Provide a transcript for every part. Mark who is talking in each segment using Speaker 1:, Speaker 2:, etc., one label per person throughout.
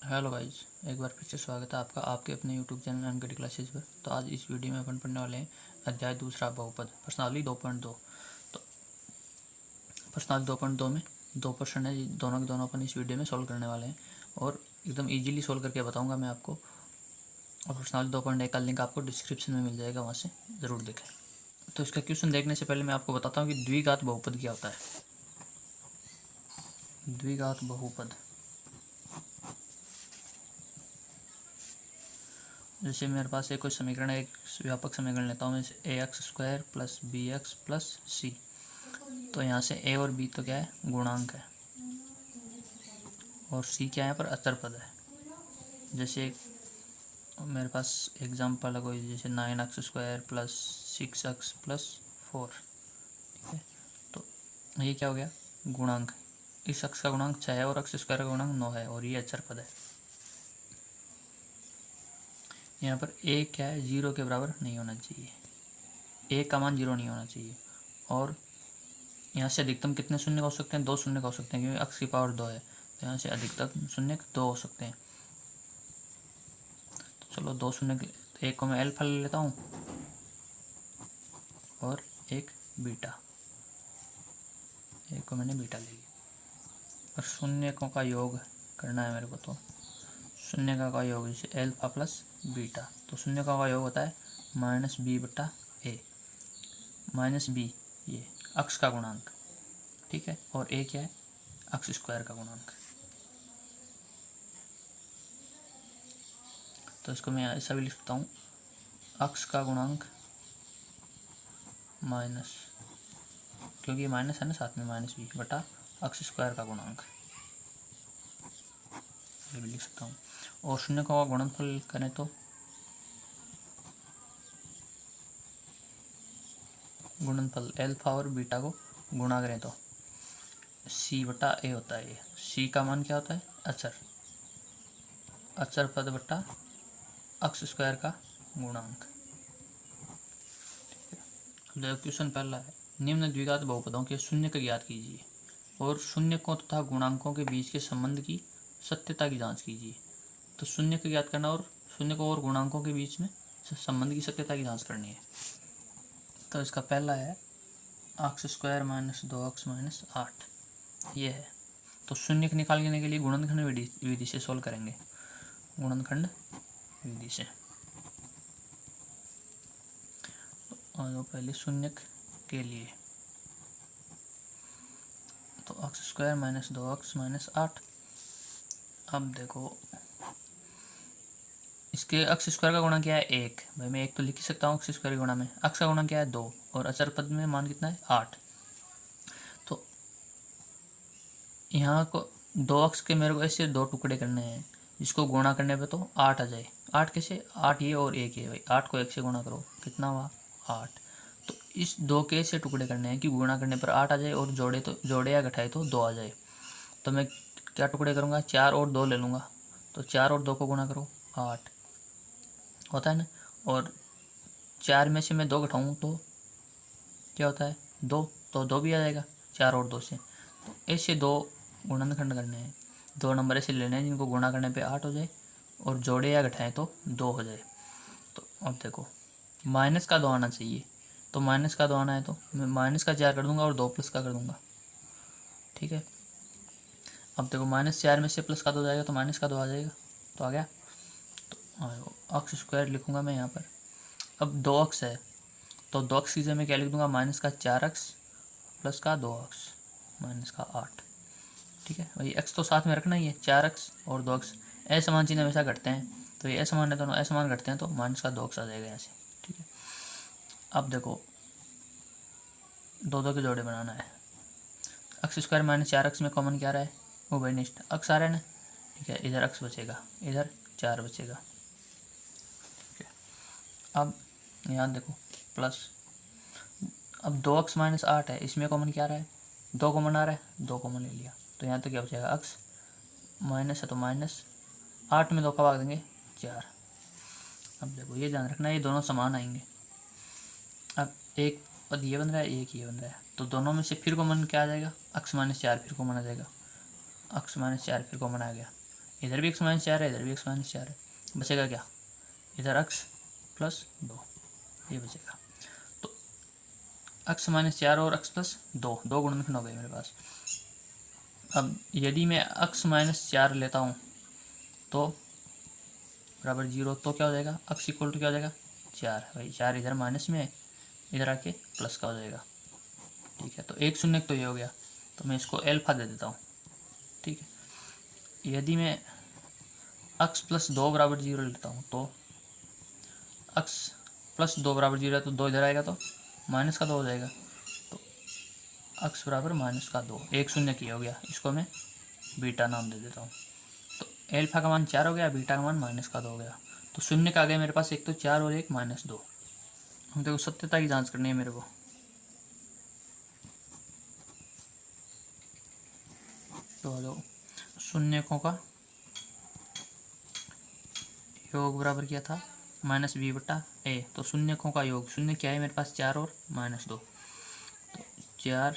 Speaker 1: Hello guys, एक बार फिर से स्वागत है आपका आपके अपने यूट्यूब चैनल अंकड़ी क्लासेस पर। तो आज इस वीडियो में अपन पढ़ने वाले हैं अध्याय दूसरा बहुपद प्रश्नावली 2.2। तो प्रश्नावली 2.2 में दो प्रश्न है, दोनों के दोनों अपन इस वीडियो में सॉल्व करने वाले हैं और एकदम इजीली सॉल्व करके बताऊंगा मैं आपको। और प्रश्नावली 2.1 का लिंक आपको डिस्क्रिप्शन में मिल जाएगा, वहाँ से ज़रूर देखें। तो इसका क्वेश्चन देखने से पहले मैं आपको बताता हूँ कि द्विघात बहुपद क्या होता है। द्विघात बहुपद जैसे मेरे पास एक कोई समीकरण है, एक व्यापक समीकरण लेता हूँ मैं, a x square plus b x plus c. तो यहाँ से ए और बी तो क्या है, गुणांक है, और सी क्या है, यहाँ पर अचर पद है। जैसे मेरे पास एग्जांपल है कोई, जैसे 9x square plus 6x plus 4। ठीक है, तो ये क्या हो गया, गुणांक। इस अक्ष का गुणांक 6 है और अक्ष स्क्वायर का गुणांक 9 है, और ये अचर पद है। यहाँ पर ए क्या है, 0 के बराबर नहीं होना चाहिए, ए का मान 0 नहीं होना चाहिए। और यहाँ से अधिकतम कितने शून्य का हो सकते हैं, 2 शून्य का हो सकते हैं, क्योंकि अक्ष की पावर 2 है। तो यहाँ से अधिकतम शून्य 2 हो सकते हैं। तो चलो 2 शून्य, एक को मैं अल्फा ले लेता हूँ और एक बीटा, एक को मैंने बीटा ले लिया। और शून्यकों का योग करना है मेरे को, तो शून्य का योग जैसे अल्फा प्लस बीटा, तो शून्यकों का योग होता है -b/a। -b ये अक्ष का गुणांक, ठीक है, और a क्या है, अक्ष स्क्वायर का गुणांक। तो इसको मैं ऐसा भी लिख सकता हूँ, अक्ष का गुणांक माइनस, क्योंकि ये माइनस है ना, साथ में -b बटा अक्ष स्क्वायर का गुणांक, ये भी लिख सकता हूँ। और शून्य का गुणनफल करें तो गुणनफल अल्फा और बीटा को गुणा करें तो c/a होता है। ये c का मान क्या होता है, अचर, अचर पद बटा अक्ष स्क्वायर का गुणांक। क्वेश्चन पहला है, निम्न द्विघात बहुपदों के शून्य का ज्ञात कीजिए और शून्यकों तथा गुणांकों के बीच के संबंध की सत्यता की जांच कीजिए। तो शून्य का ज्ञात करना और शून्यकों और गुणांकों के बीच में संबंध की सत्यता की जांच करनी है। तो इसका पहला है अक्ष स्क्वायर -2x -8, ये है। तो शून्य निकालने के लिए गुणनखंड विधि से सोल्व करेंगे, गुणनखंड विधि से। तो पहले शून्य के लिए, तो अक्ष स्क्वायर -2x -8। अब देखो, इसके अक्ष स्क्वायर का गुणा क्या है, 1। भाई मैं 1 तो लिख ही सकता हूँ अक्ष स्क्वायर के गुणा में। अक्ष का गुणा क्या है, 2, और अचर पद में मान कितना है, 8। तो यहाँ को 2 अक्ष के मेरे को ऐसे 2 टुकड़े करने हैं, जिसको गुणा करने पे तो 8 आ जाए। 8 कैसे, 8 ये और 1 ये, भाई 8 को 1 से गुणा करो, कितना हुआ, 8। तो इस 2 के ऐसे टुकड़े करने हैं कि गुणा करने पर 8 आ जाए, और जोड़े या घटाए तो 2 आ जाए। तो मैं क्या टुकड़े करूँगा, 4 और 2 ले लूँगा। तो 4 और 2 को गुणा करो, 8 होता है ना। और 4 में से मैं 2 घटाऊँ तो क्या होता है, 2, तो 2 भी आ जाएगा 4 और 2 से। तो ऐसे 2 गुणनखंड करने हैं, 2 नंबर ऐसे लेने हैं जिनको गुणा करने पे 8 हो जाए, और जोड़े या घटाएं तो 2 हो जाए। तो अब देखो, माइनस का 2 आना चाहिए, तो माइनस का 2 आना है तो मैं माइनस का 4 कर दूंगा और 2 प्लस का कर दूंगा, ठीक है। अब देखो, -4 में से प्लस का 2 जाएगा तो माइनस का 2 आ जाएगा, तो आ गया। तो अक्ष स्क्वायर लिखूंगा मैं यहाँ पर। अब 2 अक्ष है, तो 2 अक्ष की जगह मैं क्या लिख दूंगा, -4x प्लस का 2x -8, ठीक है। वही x तो साथ में रखना ही है, 4x और 2x। असमान चिन्ह हमेशा घटते हैं, तो ये असमान है, दोनों असमान घटते हैं, तो -2x आ जाएगा यहाँ से, ठीक है। अब देखो, 2 के जोड़े बनाना है। अक्ष स्क्वायर -4x में कॉमन क्या आ रहा है, उभयनिष्ठ अक्ष आ रहा है ना, ठीक है। इधर अक्ष बचेगा, इधर 4 बचेगा, ठीक है। अब यहाँ देखो प्लस, अब 2x -8 है, इसमें कॉमन क्या आ रहा है, 2 कॉमन आ रहा है, 2 कॉमन ले लिया, तो यहाँ तो क्या बचेगा, अक्ष माइनस है तो -8 में 2 का भाग देंगे 4। अब देखो, ये ध्यान रखना, ये दोनों समान आएंगे। अब एक पद ये बन रहा है, एक ये बन रहा है, तो दोनों में से फिर कॉमन क्या आ जाएगा, अक्ष -4 फिर कॉमन आ जाएगा, अक्ष -4 फिर कॉमन आ गया। इधर भी x माइनस 4 है, इधर भी x माइनस 4 है, बचेगा क्या, इधर x प्लस 2, ये बचेगा। तो x माइनस 4 और x प्लस 2, दो गुणनखंड हो गए मेरे पास। अब यदि मैं x माइनस 4 लेता हूँ तो बराबर 0, तो क्या हो जाएगा, x इक्वल टू क्या हो जाएगा 4, भाई 4 इधर माइनस में, इधर आके प्लस का हो जाएगा। ठीक है, तो एक शून्य तो ये हो गया, तो मैं इसको एल्फा दे देता हूँ। ठीक है, यदि मैं x प्लस 2 बराबर 0 लेता हूँ तो x प्लस 2 बराबर 0 है, तो 2 इधर आएगा तो माइनस का 2 हो जाएगा, तो x बराबर माइनस का 2, एक शून्य की हो गया, इसको मैं बीटा नाम दे देता हूँ। तो एल्फा का मान 4 हो गया, बीटा का मान माइनस का 2 हो गया। तो शून्य का आ गया मेरे पास एक तो 4 और एक -2। हम देखो सत्यता की जांच करनी है मेरे को। तो जो शून्यकों का योग बराबर क्या था, -b/a। तो शून्यकों का योग, शून्य क्या है मेरे पास 4 और -2, तो 4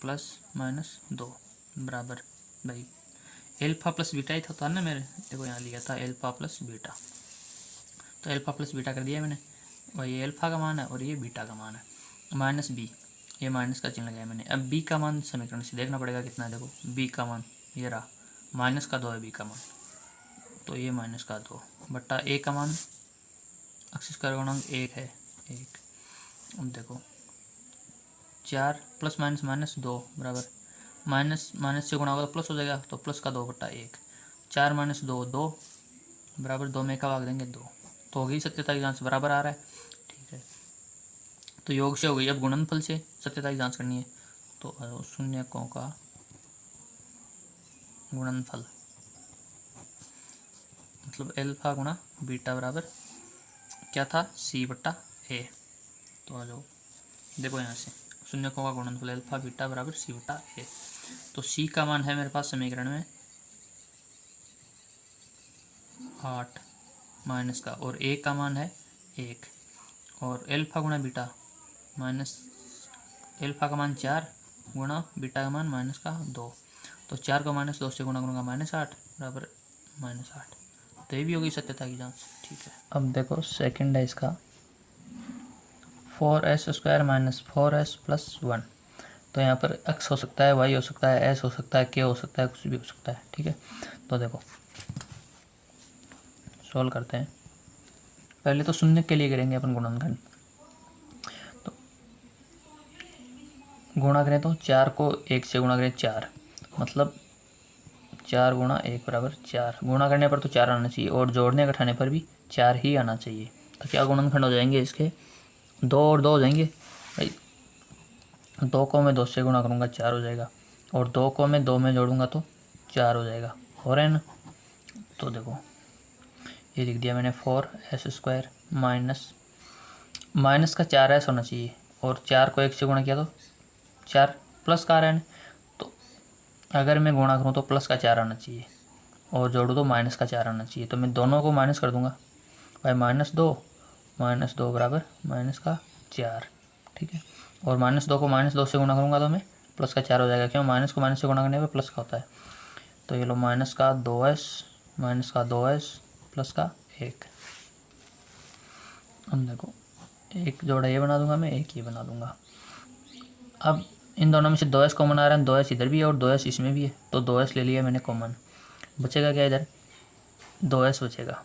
Speaker 1: प्लस -2 बराबर भाई एल्फा प्लस बीटा ही था ना मेरे, देखो यहाँ लिया था एल्फा प्लस बीटा, तो एल्फा प्लस बीटा कर दिया मैंने। भाई ये एल्फा का मान है और ये बीटा का मान है, -b, ये माइनस का चिन्ह लगाया मैंने। अब b का मान समीकरण से देखना पड़ेगा कितना है, देखो b का मान ये रहा, -2 है b का मान, तो ये -2 बट्टा a का मान x स्क्वायर गुणा 1 है 1। अब देखो 4 प्लस -2 बराबर माइनस से गुणा होगा तो प्लस हो जाएगा, तो प्लस का 2 बट्टा 1, 4 -2 2 बराबर 2 में का भाग देंगे 2, तो होगी सत्यता की जांच, बराबर आ रहा है। ठीक है, तो योग से हो गई, अब गुणनफल से सत्यता की जांच करनी है। तो शून्यकों का गुणनफल मतलब एल्फा गुणा बीटा बराबर क्या था, c/a। तो आ जाओ देखो यहाँ से, शून्यकों का गुणनफल एल्फा बीटा बराबर c/a। तो c का मान है मेरे पास समीकरण में 8 माइनस का, और a का मान है 1, और एल्फा गुणा बीटा माइनस एल्फा का मान 4 गुणा बीटा का मान -2, तो 4 को -2 से गुणा करूँगा -8 बराबर -8। तो ये भी होगी सत्यता की जांच। ठीक है, अब देखो सेकंड है इसका 4s² - 4s + 1। तो यहाँ पर x हो सकता है, y हो सकता है, s हो सकता है, k हो सकता है, कुछ भी हो सकता है। ठीक है, तो देखो सॉल्व करते हैं। पहले तो शून्य के लिए करेंगे अपन गुणनखंड, तो गुणा करें तो 4 को 1 से गुणा करें 4, मतलब 4 गुणा 1 बराबर 4। गुणा करने पर तो 4 आना चाहिए और जोड़ने घटाने पर भी 4 ही आना चाहिए। तो क्या गुणनखंड हो जाएंगे इसके, 2 और 2 हो जाएंगे भाई, 2 को मैं 2 से गुणा करूँगा 4 हो जाएगा, और 2 को मैं 2 में जोड़ूंगा तो 4 हो जाएगा, हो रहा है ना। तो देखो ये लिख दिया मैंने 4s² माइनस का 4s होना चाहिए, और 4 को 1 से गुणा किया तो 4 प्लस का आ रहा है, तो अगर मैं गुणा करूँ तो प्लस का 4 आना चाहिए और जोड़ूँ तो माइनस का 4 आना चाहिए। तो मैं दोनों को माइनस कर दूंगा भाई, -2 बराबर -4। ठीक है, और -2 को -2 से गुणा करूँगा तो मैं प्लस का 4 हो जाएगा, क्यों, माइनस को माइनस से गुणा करने पर प्लस का होता है। तो ये लो -2s प्लस का 1। अब देखो एक जोड़ा ये बना दूंगा मैं, एक ये बना दूंगा। अब इन दोनों में से 2s कॉमन आ रहा है, 2s इधर भी है और 2s इसमें भी है, तो 2s ले लिया मैंने कॉमन, बचेगा क्या, इधर 2s बचेगा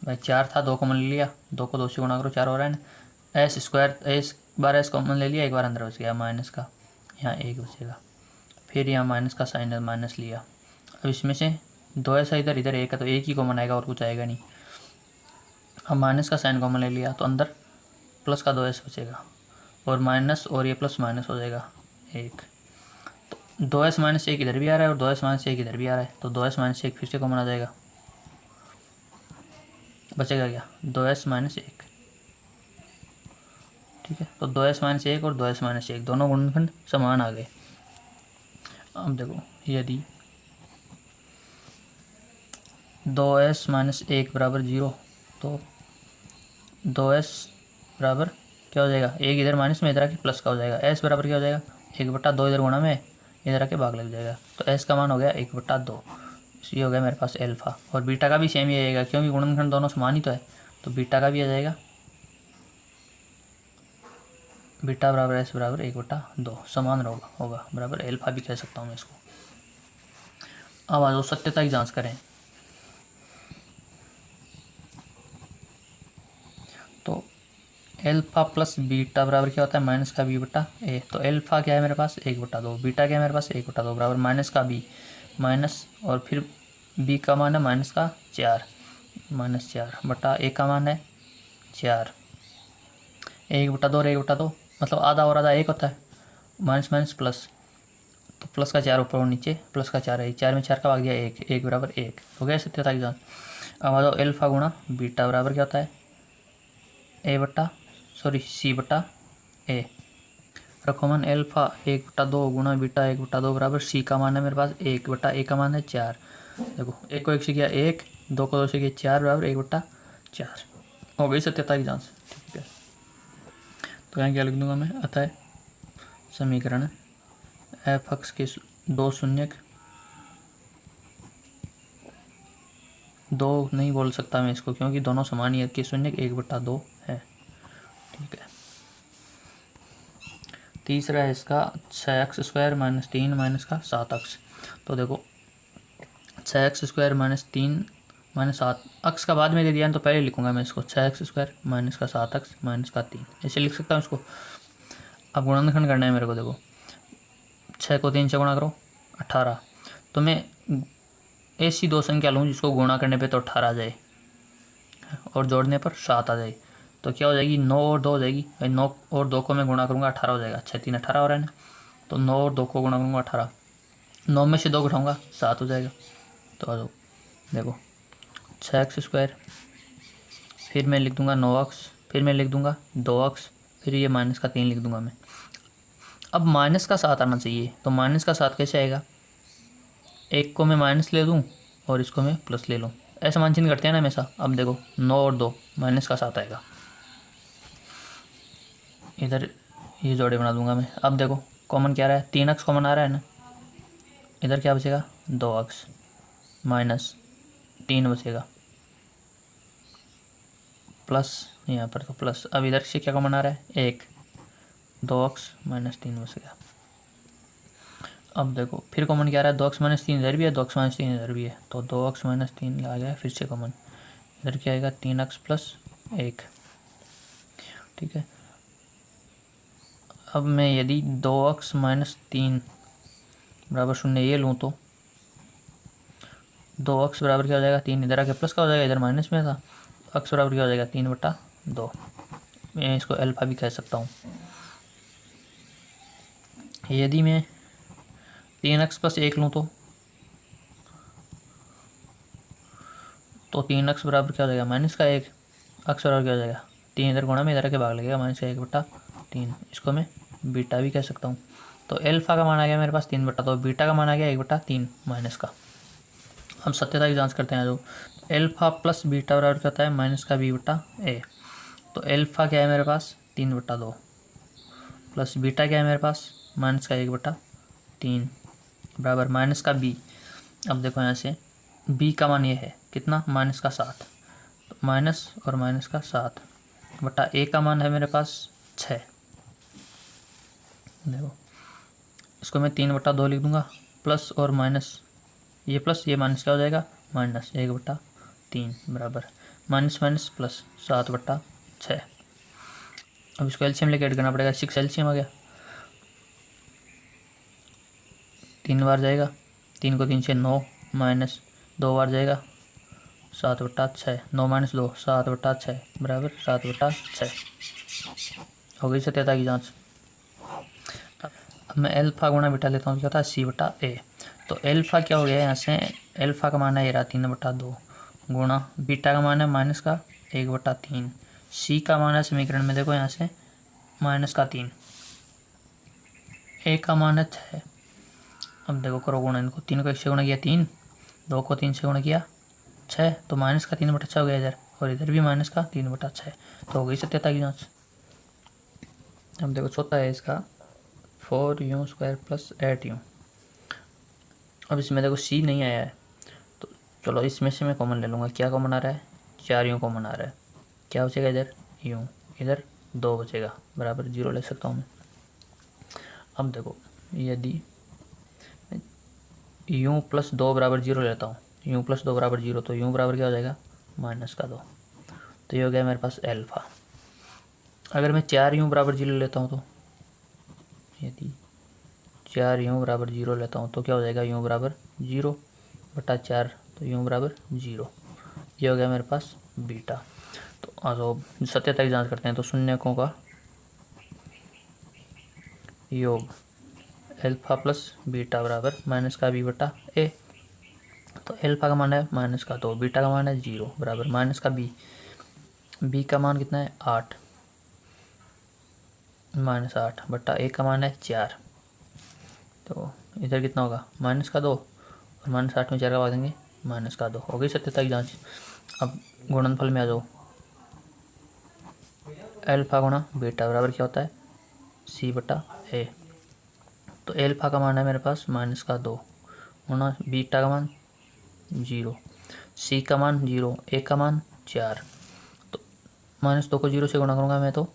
Speaker 1: भाई। 4 था, 2 कॉमन ले लिया, 2 को 2 से गुणा करो 4 हो रहा है ना। s² कॉमन ले लिया, एक बार अंदर बच गया माइनस का, यहाँ 1 बचेगा, फिर यहाँ माइनस का साइन है, माइनस लिया। अब इसमें से 2s है इधर, इधर 1 है, तो 1 ही कॉमन आएगा और कुछ आएगा नहीं। अब माइनस का साइन कॉमन ले लिया तो अंदर प्लस का 2s बचेगा, और माइनस और ये प्लस माइनस हो जाएगा 1। तो 2s - 1 इधर भी आ रहा है और 2s - 1 इधर भी आ रहा है, तो 2s - 1 फिर से कॉमन आ जाएगा, बचेगा क्या, 2s - 1। ठीक है, तो 2s - 1 और 2s - 1 दोनों गुणनखंड समान आ गए। अब देखो यदि 2s - 1 बराबर 0, तो 2s बराबर क्या हो जाएगा, 1 इधर माइनस में, इधर आके प्लस का हो जाएगा। s बराबर क्या हो जाएगा, 1/2 इधर गुणा में, इधर आके भाग लग जाएगा। तो एस का मान हो गया 1/2। ये हो गया मेरे पास एल्फा, और बीटा का भी सेम ही आएगा क्योंकि गुणनखंड दोनों समान ही तो है, तो बीटा का भी आ जाएगा बीटा बराबर एस बराबर 1/2 समान होगा बराबर एल्फा भी कह सकता हूँ मैं इसको। अब आ जाओ सत्यता की जांच करें। तो एल्फा प्लस बीटा बराबर क्या होता है माइनस का बी बटा ए। तो एल्फा क्या है मेरे पास 1/2, बीटा क्या है मेरे पास 1/2 बराबर माइनस का बी, माइनस और फिर बी का मान है माइनस का 4, -4 बटा ए का मान है 4। 1/2 और 1/2 मतलब आधा और आधा एक होता है, माइनस माइनस प्लस, तो प्लस का 4 ऊपर और नीचे, प्लस का 4 है, 4 में 4 का भाग दिया 1, 1 बराबर 1 हो गया सत्यता की जांच। अब आ जाओ एल्फा गुणा बीटा बराबर क्या होता है सी बटा ए। रखो मान एल्फा 1/2 गुणा बीटा 1/2 बराबर सी का मान है मेरे पास 1 बटा ए का मान है 4। देखो 1 को 1 से किया 1, 2 को 2 से किया 4 बराबर 1/4 हो गई सत्यता की जांच। ठीक है, तो यहाँ क्या लिख दूंगा मैं, अतः समीकरण एफ एक्स के 2 शून्यक, 2 नहीं बोल सकता मैं इसको क्योंकि दोनों समान ही है कि शून्यक 1/2 है। ठीक है, तीसरा है इसका 6x² - 3 माइनस का 7x। तो देखो 6x² - 3 - 7 अक्स का बाद में दे दिया तो पहले लिखूंगा मैं इसको 6x² - का 7x - का 3 ऐसे लिख सकता हूँ इसको। अब गुणनखंड करना है मेरे को। देखो 6 को 3 से गुणा करो 18, तो मैं ऐसी दो संख्या लूँ जिसको गुणा करने पे तो 18 आ जाए और जोड़ने पर 7 आ जाए। तो क्या हो जाएगी 9 और 2 हो जाएगी भाई, 9 और 2 को मैं गुणा करूँगा 18 हो जाएगा। 6 3 18 हो रहा है ना, तो 9 और 2 को गुणा करूँगा 18, 9 में से 2 घटाऊँगा 7 हो जाएगा। तो आ जाओ देखो 6x², फिर मैं लिख दूँगा 9x, फिर मैं लिख दूँगा 2x, फिर ये माइनस का 3 लिख दूँगा मैं। अब माइनस का 7 आना चाहिए, तो माइनस का 7 कैसे आएगा, एक को मैं माइनस ले दूँ और इसको मैं प्लस ले लूँ, ऐसा मान चिन्ह करते हैं ना हमेशा। अब देखो 9 और 2 माइनस का 7 आएगा, इधर ये जोड़े बना दूंगा मैं। अब देखो कॉमन क्या रहा है, 3x कॉमन आ रहा है ना, इधर क्या बचेगा 2x माइनस 3 बचेगा प्लस, यहाँ पर तो प्लस। अब इधर से क्या कॉमन आ रहा है 1, 2x - 3 बच गया। अब देखो फिर कॉमन क्या आ रहा है 2x - 3 इधर भी है, 2x - 3 इधर भी है, तो 2x - 3 आ गया फिर से कॉमन। इधर क्या आएगा 3x + 1। ठीक है, अब मैं यदि 2x - 3 बराबर 0 ये लूँ तो 2x बराबर क्या हो जाएगा 3, इधर आके प्लस का हो जाएगा, इधर माइनस में था, x बराबर क्या हो जाएगा 3/2। मैं इसको अल्फा भी कह सकता हूँ। यदि मैं 3x + 1 लूँ तो 3x बराबर क्या हो जाएगा -1, x बराबर क्या हो जाएगा 3, इधर गुणा में इधर आके भाग लगेगा -1/3, इसको मैं बीटा भी कह सकता हूँ। तो एल्फा का मान आ गया मेरे पास 3/2, बीटा का मान आ गया 1/3 माइनस का। हम सत्यता की जांच करते हैं। जो एल्फा प्लस बीटा बराबर क्या होता है माइनस का b/a। तो एल्फा क्या है मेरे पास 3/2 प्लस बीटा क्या है मेरे पास माइनस का 1/3 बराबर माइनस का b। अब देखो यहाँ से b का मान ये है कितना माइनस का 7, तो माइनस और माइनस का 7 बटा a का मान है मेरे पास 6। देखो इसको मैं 3/2 लिख दूंगा, प्लस और माइनस, ये प्लस ये माइनस क्या हो जाएगा -1/3 बराबर माइनस माइनस प्लस 7/6। अब इसको एलसीएम लेके ऐड करना पड़ेगा, 6 एलसीएम आ गया, 3 बार जाएगा, 3 को 3 से 9 माइनस 2 बार जाएगा 7/6, 9 - 2 7/6 बराबर 7/6 हो गई सत्यता की जांच। अब मैं एल्फा गुणा बीटा लेता हूँ, क्या होता है c/a। तो एल्फा क्या हो गया यहाँ से, एल्फा का मान है ये रहा 3/2 गुणा बीटा का मान है माइनस का 1/3, सी का मान है समीकरण में देखो यहाँ से माइनस का 3, ए का मान है 6। अब देखो करो गुणा, इनको 3 को 1 से गुणा किया 3, 2 को 3 से गुणा किया 6, तो माइनस का 3/6 हो गया इधर, और इधर भी माइनस का 3/6, तो हो गई सत्यता की जाँच। अब देखो चौथा है इसका 4u² + 8u। अब इसमें देखो सी नहीं आया है, तो चलो इसमें से मैं कॉमन ले लूँगा। क्या कॉमन आ रहा है? 4 यूँ कॉमन आ रहा है। क्या बचेगा इधर? यूँ। इधर 2 बचेगा, बराबर 0 ले सकता हूँ मैं। अब देखो यदि यूँ प्लस 2 बराबर 0 लेता हूँ, यूँ प्लस 2 बराबर 0, तो यूँ बराबर क्या हो जाएगा? -2। तो ये हो गया मेरे पास एल्फ़ा। अगर मैं 4 यूँ बराबर 0 लेता हूँ, तो यदि 4 यूँ बराबर 0 लेता हूँ तो क्या हो जाएगा? यूँ बराबर 0/4, तो यूँ बराबर 0। ये हो गया मेरे पास बीटा। तो आज सत्यता की जांच करते हैं। तो शून्यकों का योग एल्फ़ा प्लस बीटा बराबर -b/a। तो एल्फ़ा का मान है -2, बीटा का मान है 0, बराबर -b। बी का मान कितना है? 8, -8/a का मान है 4। तो इधर कितना होगा? -2, और -8 में 4 का भाग देंगे, -2। हो गई सत्यता की जांच। अब गुणनफल में आ जाओ। एल्फ़ा गुणा बीटा बराबर क्या होता है? c/a। तो एल्फ़ा का मान है मेरे पास -2 गुणा बीटा का मान 0, सी का मान 0, ए का मान 4। तो -2 को 0 से गुणा करूँगा मैं, तो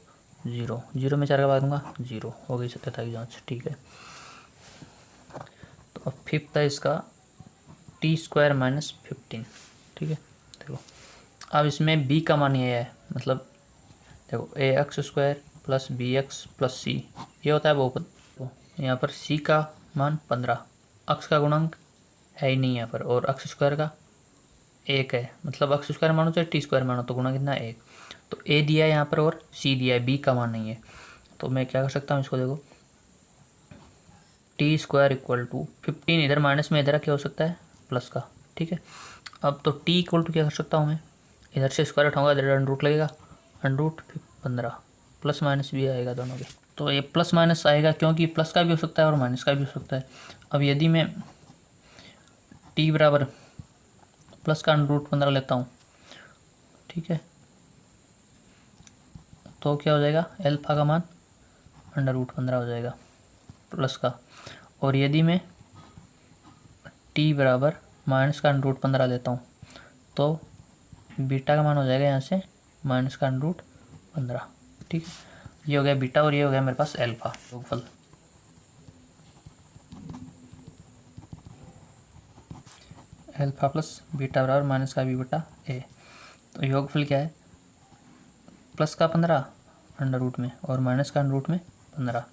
Speaker 1: 0, 0 में 4 का भाग दूंगा, 0। हो गई सत्यता की जांच। ठीक है। तो अब फिफ्थ है इसका t² - 15। ठीक है। देखो अब इसमें b का मान ये है, मतलब देखो ax² + bx + c, ये होता है बहुपद। तो यहाँ पर c का मान 15, अक्ष का गुणांक है ही नहीं यहाँ पर, और x² का 1 है, मतलब x² मानो चाहे t² मानो, तो गुणा कितना? 1। तो a दिया है यहाँ पर और c दिया है, b का मान नहीं है। तो मैं क्या कर सकता हूँ इसको? देखो t² = 15, इधर माइनस में, इधर क्या हो सकता है? प्लस का। ठीक है। अब तो t = क्या कर सकता हूँ मैं? इधर से स्क्वायर उठाऊंगा, इधर √ लगेगा, √15, प्लस माइनस भी आएगा दोनों के। तो ये प्लस माइनस आएगा क्योंकि प्लस का भी हो सकता है और माइनस का भी हो सकता है। अब यदि मैं t बराबर प्लस का √15 लेता हूँ, ठीक है, तो क्या हो जाएगा? एल्फ़ा का मान √15 हो जाएगा प्लस का। और यदि मैं t बराबर माइनस का √15 लेता हूँ, तो बीटा का मान हो जाएगा यहाँ से माइनस का √15। ठीक है। ये हो गया बीटा, और ये हो गया मेरे पास एल्फ़ा। योगफल एल्फ़ा प्लस बीटा बराबर -b/a। तो योगफल क्या है? प्लस का 15 अंडर रूट में, और माइनस का अंडर रूट में 15,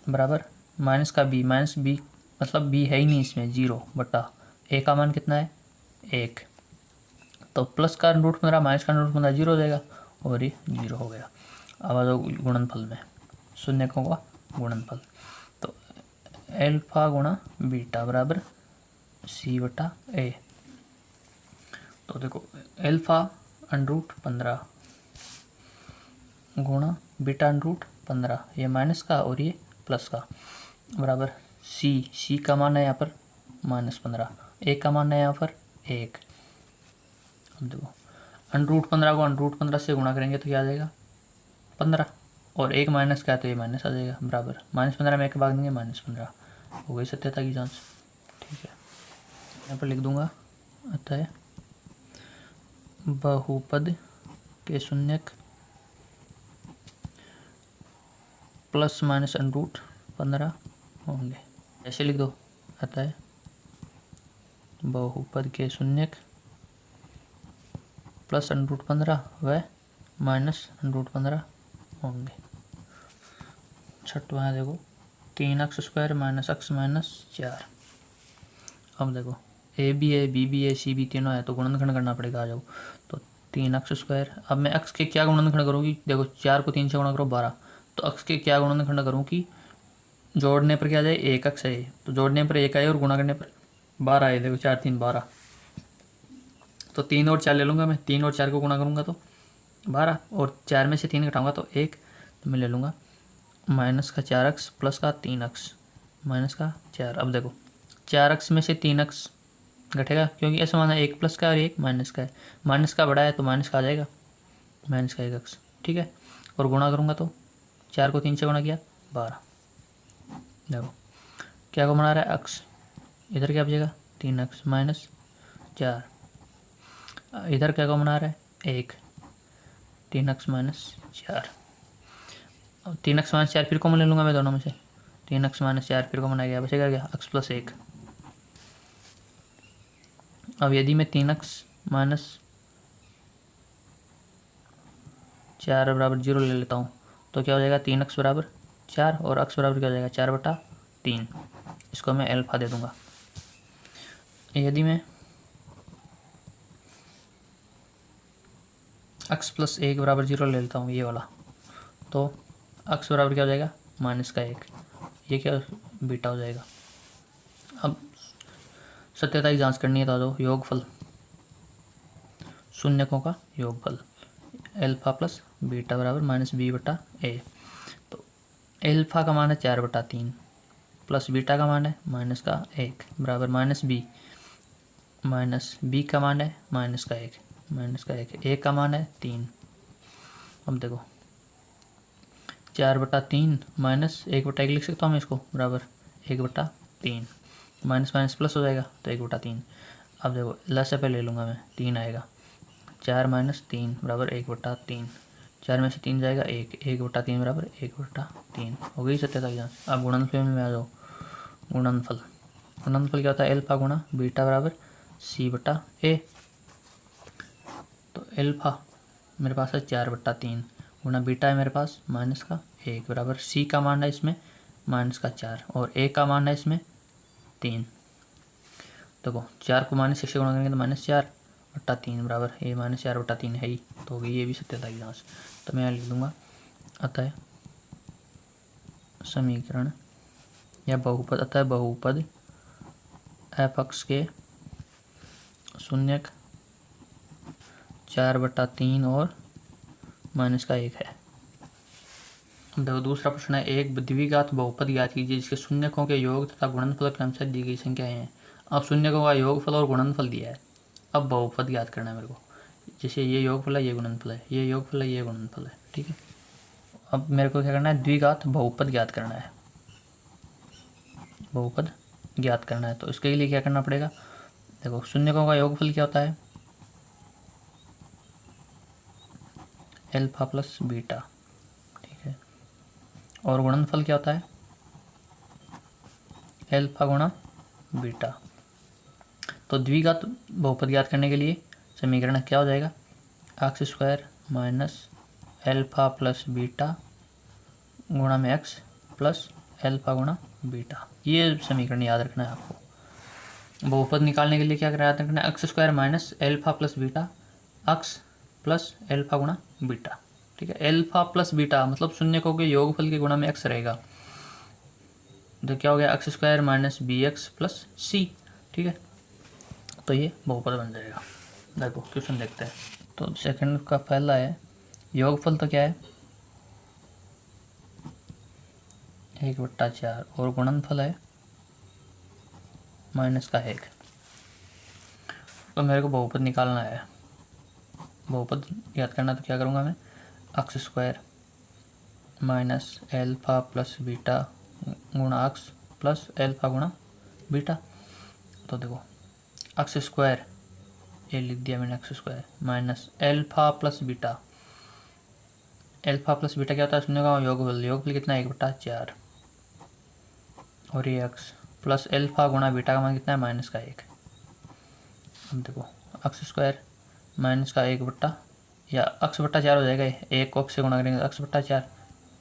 Speaker 1: बराबर -b, -b मतलब b है ही नहीं इसमें, 0/a का मान कितना है? 1। तो प्लस का √15 माइनस का √15 0 हो जाएगा, और ये 0 हो गया। अब आ जाओ गुणनफल में, शून्यकों का गुणनफल। तो एल्फ़ा गुणा बीटा बराबर c/a। तो देखो एल्फ़ा √15 गुणा बीटा √15, ये माइनस का और ये प्लस का, बराबर c का मान है यहाँ पर -15, a का मान है यहाँ पर 1। अब देखो √15 को √15 से गुणा करेंगे तो क्या आ जाएगा? 15, और 1 माइनस का है तो ये माइनस आ जाएगा, बराबर -15 में 1 भाग देंगे, -15। हो गई सत्यता की जांच। ठीक है। यहाँ पर लिख दूंगा, अतः बहुपद के शून्यक ±√15 होंगे। ऐसे लिख दो, अतः बहुपद के शून्यक +√15 व -√15 होंगे। छठवां देखो 3x² - x - 4। अब देखो a भी है, b भी है, c भी, तीनों है, तो गुणनखंड करना पड़ेगा। आ जाओ। तो 3x², अब मैं x के क्या गुणनखंड करूँगी? देखो 4 को 3 से गुणा करो 12, तो x के क्या गुणनखंड करूँ कि जोड़ने पर क्या आ जाए? 1x है, तो जोड़ने पर 1 आए और गुणा करने पर 12 आए। देखो 4 3 12, तो 3 और 4 ले लूँगा मैं, 3 और 4 को गुणा करूँगा तो 12, और 4 में से 3 घटाऊँगा तो 1, तो मैं ले लूँगा -4x प्लस का 3x -4। अब देखो 4x में से 3x घटेगा, क्योंकि ऐसा माना 1 प्लस का और 1 माइनस का है, माइनस का बड़ा है तो माइनस का आ जाएगा, माइनस का 1x। ठीक है। और गुणा करूँगा तो 4 को 3 से गुणा किया 12। देखो क्या को बना रहा है? x। इधर क्या बचेगा 3x माइनस 4, इधर क्या कॉमन आ रहा है 1, 3x माइनस 4, अब 3x माइनस 4 फिर कॉमन ले लूँगा मैं दोनों में से, 3x माइनस 4 फिर कॉमन आ गया, बचेगा क्या x प्लस 1। अब यदि मैं 3x माइनस 4 बराबर 0 ले लेता हूँ तो क्या हो जाएगा 3x बराबर 4 और x बराबर क्या हो जाएगा 4/3, इसको मैं अल्फा दे दूँगा। यदि मैं x प्लस 1 बराबर 0 ले लेता हूँ ये वाला, तो x बराबर क्या हो जाएगा -1, ये क्या बीटा हो जाएगा। अब सत्यता की जांच करनी है तो योगफल, शून्यकों का योगफल अल्फा प्लस बीटा बराबर -b/a। तो अल्फा का मान है 4/3 प्लस बीटा का मान है -1 बराबर -b, -b का मान है -1, a का मान है 3। अब देखो 4/3 -1/1 लिख सकता हूँ मैं इसको, बराबर 1/3, माइनस माइनस प्लस हो जाएगा तो 1/3। अब देखो लसा पे ले लूँगा मैं, 3 आएगा, 4 - 3 बराबर 1/3, 4 में से 3 जाएगा 1, 1/3 बराबर 1/3 हो गई सत्यता की जांच। अब गुणनफल में आ जाओ, गुणनफल क्या होता है अल्फा गुणा बीटा बराबर c/a। तो अल्फा मेरे पास है 4/3 गुणा बीटा है मेरे पास -1 बराबर c का मान है इसमें -4 और a का मान है इसमें 3। देखो 4 को -1 से गुणा करेंगे तो -4/3 बराबर a -4/3 है ही, तो होगी ये भी सत्यता की जांच। तो मैं यहाँ लिख दूंगा अतः समीकरण या बहुपद, अतः बहुपद f(x) के शून्यक 4/3 और -1 है। देखो दूसरा प्रश्न है, एक द्विघात बहुपद ज्ञात कीजिए जिसके शून्यकों के योग तथा गुणनफल के अनुसार दी गई संख्याएं हैं। अब शून्यकों का योगफल और गुणनफल दिया है, अब बहुपद ज्ञात करना है मेरे को। जैसे ये योगफल है, ये गुणनफल है, ये योगफल है, ये गुणनफल है, ठीक है। अब मेरे को क्या करना है, द्विघात बहुपद ज्ञात करना है, बहुपद ज्ञात करना है। तो इसके लिए क्या करना पड़ेगा, देखो शून्यकों का योगफल क्या होता है अल्फा प्लस बीटा, ठीक है, और गुणनफल क्या होता है अल्फा गुणा बीटा। तो द्विघात बहुपद ज्ञात करने के लिए समीकरण क्या हो जाएगा, x² minus alpha plus beta गुणा में x प्लस अल्फा गुणा बीटा। ये समीकरण याद रखना है आपको। बहुपद निकालने के लिए क्या याद रखना है, x² minus alpha plus beta x plus alpha गुणा बीटा, ठीक है। अल्फा प्लस बीटा मतलब शून्यकों के योगफल के गुणा में x रहेगा, तो क्या हो गया x² minus bx plus c, ठीक है। तो ये बहुपद बन जाएगा। देखो क्वेश्चन देखते हैं। तो सेकंड का पहला है, योगफल तो क्या है 1/4 और गुणनफल है -1। तो मेरे को बहुपद निकालना है, बहुपद याद करना, तो क्या करूँगा मैं, x² minus alpha plus beta गुणा x प्लस अल्फा गुणा बीटा। तो देखो x², ये लिख दिया मैंने x² minus alpha plus beta, alpha plus beta क्या होता है शून्य का योगफल, योगफल कितना 1/4 और ये x प्लस अल्फा गुणा बीटा का मान कितना है -1। अब देखो x² माइनस का 1 या x/4 हो जाएगा, 1 को x से गुणा करेंगे तो x/4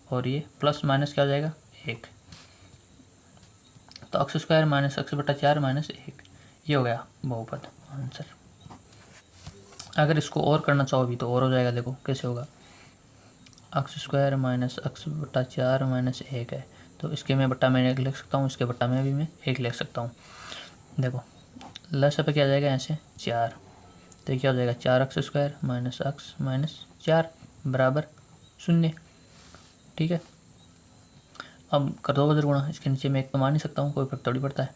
Speaker 1: और ये प्लस माइनस क्या हो जाएगा 1, तो x² माइनस x/4 -1, ये हो गया बहुपद आंसर। अगर इसको और करना चाहो भी तो और हो जाएगा, देखो कैसे होगा, x² माइनस x/4 -1 है, तो इसके में बट्टा में 1 लिख सकता हूँ, इसके बट्टा में भी मैं 1 लिख सकता हूँ। देखो लस पे क्या आ जाएगा यहाँ से 4, तो क्या हो जाएगा 4x² माइनस x माइनस 4 बराबर 0, ठीक है। अब कर दो वज्र गुणा, इसके नीचे मैं 1 तो मान नहीं सकता हूँ, कोई फर्क थोड़ी पड़ता है,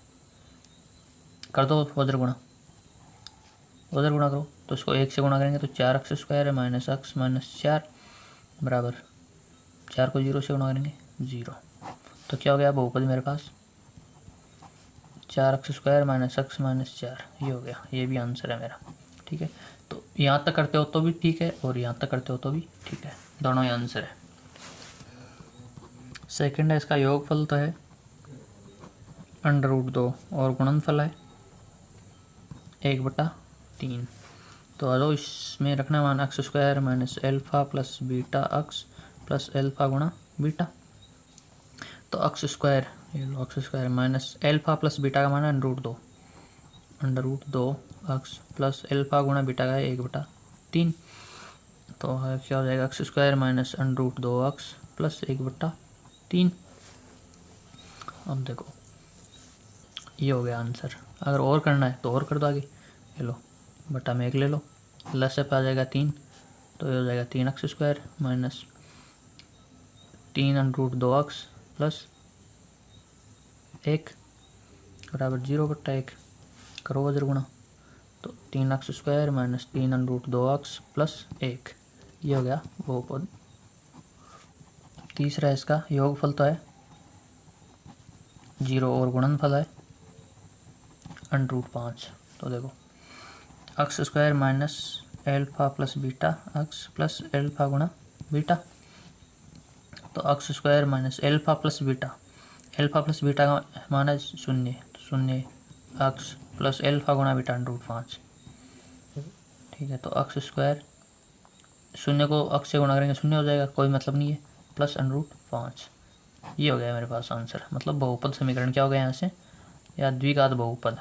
Speaker 1: कर दो वज्र गुणा, वज्र गुणा करो, तो इसको 1 से गुणा करेंगे तो 4x² माइनस x माइनस 4 बराबर 4 को 0 से गुणा करेंगे 0। तो क्या हो गया बहुपद मेरे पास 4x² माइनस x माइनस 4, ये हो गया, ये भी आंसर है मेरा। ठीक है, तो यहाँ तक करते हो तो भी ठीक है और यहाँ तक करते हो तो भी ठीक है, दोनों ही आंसर है। सेकंड है, इसका योगफल तो है √2 और गुणनफल है 1/3। तो आ जाओ, इसमें रखना मान x² minus alpha plus beta x plus alpha गुणा बीटा। तो x², ये लो x² minus alpha plus beta का मान है √2 x प्लस अल्फ़ा गुणा बीटा का है 1/3। तो क्या हो जाएगा, x² माइनस √2 x प्लस 1/3। अब देखो, ये हो गया आंसर। अगर और करना है तो और कर दो आगे, ये लो बटा में 1 ले लो, लस पे आ जाएगा 3, तो ये हो जाएगा 3x² माइनस 3√2 x प्लस 1 बराबर 0/1। करो वज्र गुणा, तो 3x² माइनस 3√2 x प्लस 1, ये हो गया बहुपद। तीसरा इसका योगफल तो है 0 और गुणनफल है √5। तो देखो, x² minus alpha plus beta x plus alpha गुणा बीटा। तो x² minus alpha plus beta का मान है 0 x प्लस अल्फ़ा गुणा बीटा √5। ठीक है, तो x² 0 को x से गुणा करेंगे 0 हो जाएगा, कोई मतलब नहीं है, प्लस √5। ये हो गया मेरे पास आंसर। मतलब बहुपद समीकरण क्या हो गया यहाँ से, या द्विघात बहुपद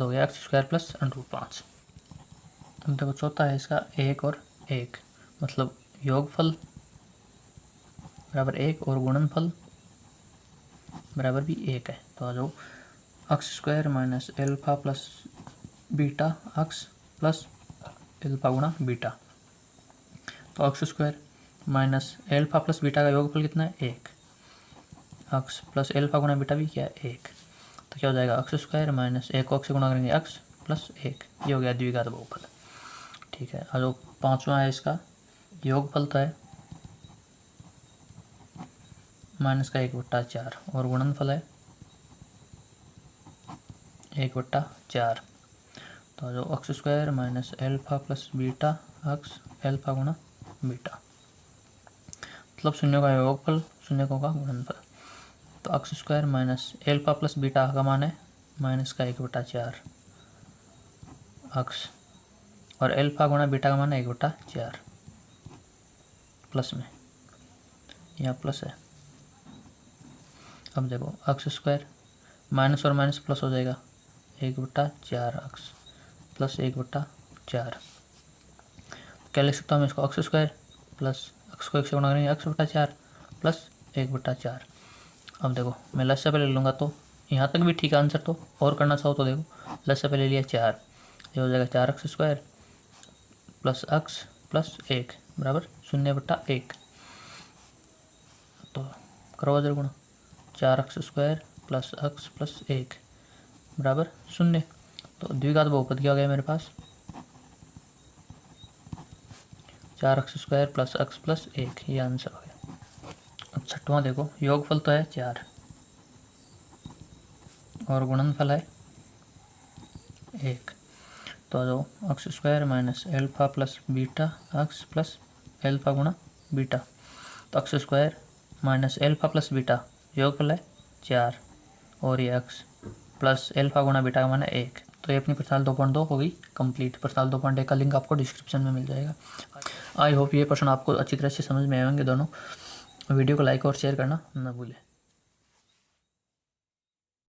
Speaker 1: हो गया x² प्लस √5। अब देखो, चौथा है इसका 1 और 1, मतलब योगफल बराबर 1 और गुणनफल बराबर भी 1 है। तो आ जाओ, x² minus alpha plus beta x plus alpha गुणा बीटा। तो x² minus alpha plus beta का योगफल कितना है, 1। x प्लस अल्फ़ा गुणा बीटा भी क्या है, 1। तो क्या हो जाएगा, x² माइनस 1 को x से गुणा करेंगे x प्लस 1, ये हो गया द्विघात बहुपद। ठीक है, जो पांचवा है इसका योगफल तो है माइनस का 1/4 और गुणनफल है 1/4। तो जो x² minus alpha plus beta x alpha गुणा बीटा, मतलब शून्यों का योगफल शून्यों का गुणनफल। तो x² minus alpha plus beta का मान है माइनस का 1/4 x और अल्फ़ा गुणा बीटा का मान है 1/4 प्लस में, यहाँ प्लस है। अब देखो, x² माइनस और माइनस प्लस हो जाएगा 1/4 x प्लस 1/4। क्या लिख सकता हूँ मैं इसको, x² प्लस x को 1 से गुणा करेंगे x/4 प्लस 1/4। अब देखो, मैं लस से पहले लूँगा तो यहाँ तक भी ठीक आंसर। तो और करना चाहो तो देखो, लस से पहले लिया 4, ये हो जाएगा 4x² प्लस x प्लस 1 बराबर 0/1। तो करो वज्र गुणा, 4x² प्लस x प्लस 1 बराबर 0। तो द्विघात बहुपद क्या हो गया मेरे पास, 4x² प्लस x प्लस 1, ये आंसर हो गया। अब छठवां देखो, योगफल तो है 4 और गुणनफल है 1। तो जो x² minus alpha plus beta x plus alpha गुणा बीटा। तो x² minus alpha plus beta योगफल है 4 और ये x प्लस अल्फ़ा गुणा बीटा का मान है 1। तो ये अपनी प्रश्नावली 2.2 हो गई कंप्लीट। प्रश्नावली 2.1 का लिंक आपको डिस्क्रिप्शन में मिल जाएगा। आई होप ये प्रश्न आपको अच्छी तरह से समझ में आएंगे दोनों। वीडियो को लाइक और शेयर करना न भूलें।